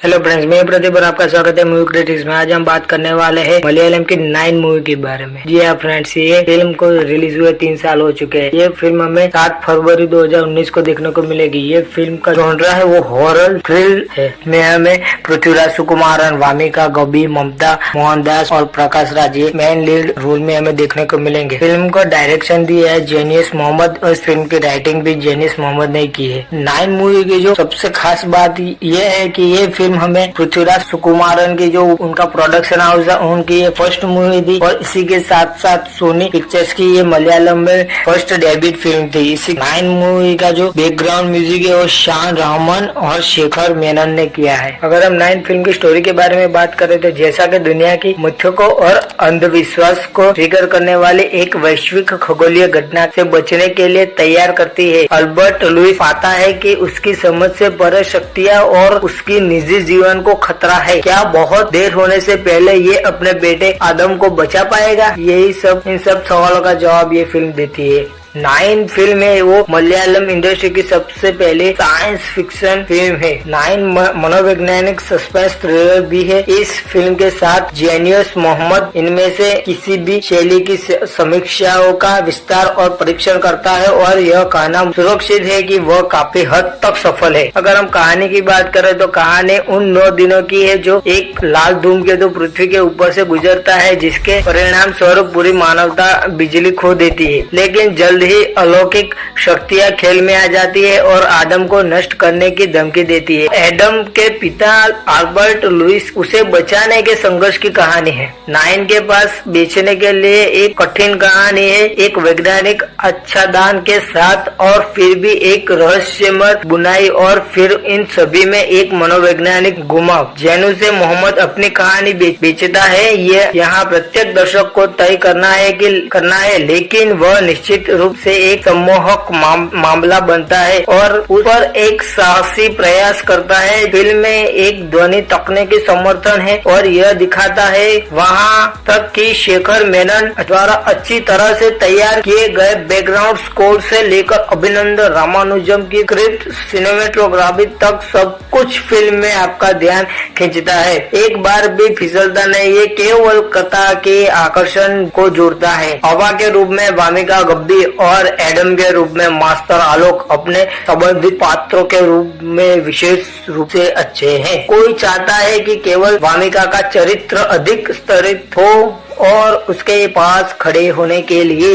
Hello friends, मैं प्रदीप और आपका स्वागत है मूवी क्रिटिक्स में। आज हम बात करने वाले हैं मलयालम की 9 मूवी के बारे में। जी हाँ फ्रेंड्स, ये फिल्म को रिलीज हुए 3 साल हो चुके हैं। ये फिल्म हमें 7 फरवरी 2019 को देखने को मिलेगी। ये फिल्म का जॉनरा है वो हॉरर थ्रिल है। में हमें पृथ्वीराज सुकुमारन, वामिका गबी, ममता मोहनदास और प्रकाश राज ये मेन लीड रोल में हमें देखने को मिलेंगे। फिल्म को डायरेक्शन दिया है जेनियस मोहम्मद और इस फिल्म की राइटिंग भी जेनियस मोहम्मद ने की है। 9 मूवी की जो सबसे खास बात ये है कि ये फिल्म हमें पृथ्वीराज सुकुमारन की जो उनका प्रोडक्शन हाउस है उनकी ये फर्स्ट मूवी थी और इसी के साथ साथ सोनी पिक्चर्स की ये मलयालम में फर्स्ट डेब्यूट फिल्म थी। इसी 9 मूवी का जो बैकग्राउंड म्यूजिक है वो शान रहमान और शेखर मेनन ने किया है। अगर हम 9 फिल्म की स्टोरी के बारे में बात करें तो जैसा कि दुनिया की मिथकों और अंधविश्वास को ट्रिगर करने वाली एक वैश्विक खगोलीय घटना से बचने के लिए तैयार करती है। अल्बर्ट लुइस पाता है कि उसकी समझ से परे शक्तियाँ और उसकी निजी जीवन को खतरा है। क्या बहुत देर होने से पहले ये अपने बेटे आदम को बचा पाएगा? इन सब सवालों का जवाब ये फिल्म देती है। 9 फिल्म है वो मलयालम इंडस्ट्री की सबसे पहले साइंस फिक्शन फिल्म है। 9 मनोवैज्ञानिक सस्पेंस थ्रिलर भी है। इस फिल्म के साथ जेनियस मोहम्मद इनमें से किसी भी शैली की समीक्षाओं का विस्तार और परीक्षण करता है और यह कहना सुरक्षित है कि वह काफी हद तक सफल है। अगर हम कहानी की बात करें तो कहानी उन 9 दिनों की है जो एक लाल धूमकेतु पृथ्वी के ऊपर से गुजरता है, जिसके परिणाम स्वरूप पूरी मानवता बिजली खो देती है। लेकिन जल्द ही अलौकिक शक्तियां खेल में आ जाती है और आदम को नष्ट करने की धमकी देती है। एडम के पिता अल्बर्ट लुइस उसे बचाने के संघर्ष की कहानी है। 9 के पास बेचने के लिए एक कठिन कहानी है, एक वैज्ञानिक आच्छादन के साथ और फिर भी एक रहस्यमय बुनाई और फिर इन सभी में एक मनोवैज्ञानिक घुमाव। जेनु से मोहम्मद अपनी कहानी बेचता है। ये यहाँ प्रत्येक दर्शक को तय करना है, लेकिन वह निश्चित रूप से एक सम्मोहक मामला बनता है और उस पर एक साहसी प्रयास करता है। फिल्म में एक ध्वनि तकनीकी समर्थन है और यह दिखाता है वहाँ तक कि शेखर मेनन द्वारा अच्छी तरह से तैयार किए गए बैकग्राउंड स्कोर से लेकर अभिनंदन रामानुजम की स्क्रिप्ट सिनेमेटोग्राफी तक सब कुछ फिल्म में आपका ध्यान खींचता है। एक बार भी फिसलता नहीं, ये केवल कथा के आकर्षण को जोड़ता है। हवा के रूप में वामिका गब्बी और एडम के रूप में मास्टर आलोक अपने संबंधित पात्रों के रूप में विशेष रूप से अच्छे हैं। कोई चाहता है कि केवल वामिका का चरित्र अधिक स्तरित हो और उसके पास खड़े होने के लिए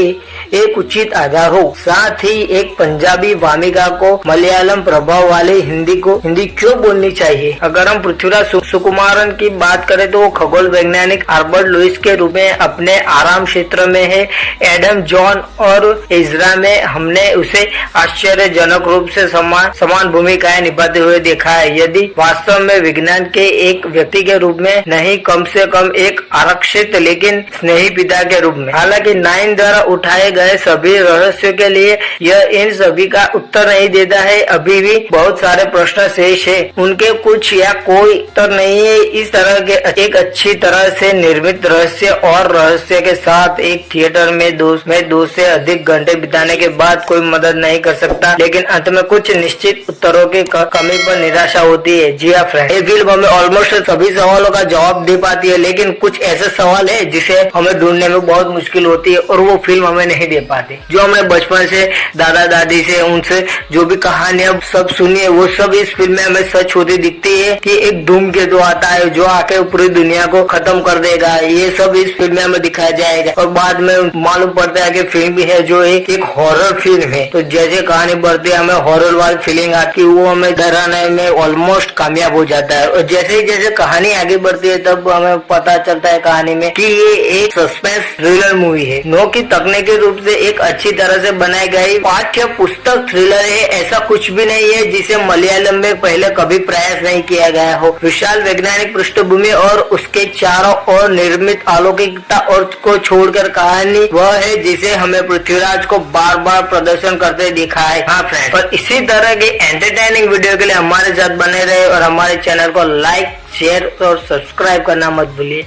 एक उचित आधार हो। साथ ही एक पंजाबी वामिका को मलयालम प्रभाव वाले हिंदी क्यों बोलनी चाहिए? अगर हम पृथ्वीराज सुकुमारन की बात करें तो वो खगोल वैज्ञानिक अल्बर्ट लुइस के रूप में अपने आराम क्षेत्र में है। एडम, जॉन और इजरा में हमने उसे आश्चर्यजनक रूप से समान भूमिकाएं निभाते हुए देखा है, यदि वास्तव में विज्ञान के एक व्यक्ति के रूप में नहीं, कम से कम एक आरक्षित लेकिन स्नेही पिता के रूप में। हालांकि 9 द्वारा उठाए गए सभी रहस्यों के लिए यह इन सभी का उत्तर नहीं देता है। अभी भी बहुत सारे प्रश्न शेष है, उनके कुछ या कोई उत्तर नहीं है। इस तरह के एक अच्छी तरह से निर्मित रहस्य के साथ एक थिएटर में 2 से अधिक घंटे बिताने के बाद कोई मदद नहीं कर सकता, लेकिन अंत में कुछ निश्चित उत्तरों की कमी पर निराशा होती है। जी हाँ फ्रेंड, ये फिल्म हमें ऑलमोस्ट सभी सवालों का जवाब दे पाती है, लेकिन कुछ ऐसे सवाल है जिसे हमें ढूंढने में बहुत मुश्किल होती है और वो फिल्म हमें नहीं दे पाती। जो हमने बचपन से दादा दादी से उनसे जो भी कहानियां सब सुनी है वो सब इस फिल्म में हमें सच होती दिखती है कि एक धूमकेतु आता है जो आके पूरी दुनिया को खत्म कर देगा। ये सब इस फिल्म में हमें दिखाया जाएगा और बाद में मालूम पड़ता है कि फिल्म भी है जो एक हॉरर फिल्म है। तो जैसे कहानी बढ़ती है हमें हॉरर वाली फीलिंग आती है, वो हमें डराने में ऑलमोस्ट कामयाब हो जाता है। और जैसे जैसे कहानी आगे बढ़ती है तब हमें पता चलता है कहानी में कि ये एक सस्पेंस थ्रिलर मूवी है। नो की तकनीकी रूप से एक अच्छी तरह से बनाई गई पाठ्य पुस्तक थ्रिलर है। ऐसा कुछ भी नहीं है जिसे मलयालम में पहले कभी प्रयास नहीं किया गया हो। विशाल वैज्ञानिक पृष्ठभूमि और उसके चारों ओर निर्मित अलौकिकता और को छोड़कर कहानी वह है जिसे हमें पृथ्वीराज को बार बार प्रदर्शन करते दिखा है। हाँ फ्रेंड, और इसी तरह के एंटरटेनिंग वीडियो के लिए हमारे साथ बने रहे और हमारे चैनल को लाइक, शेयर और सब्सक्राइब करना मत भूलिए।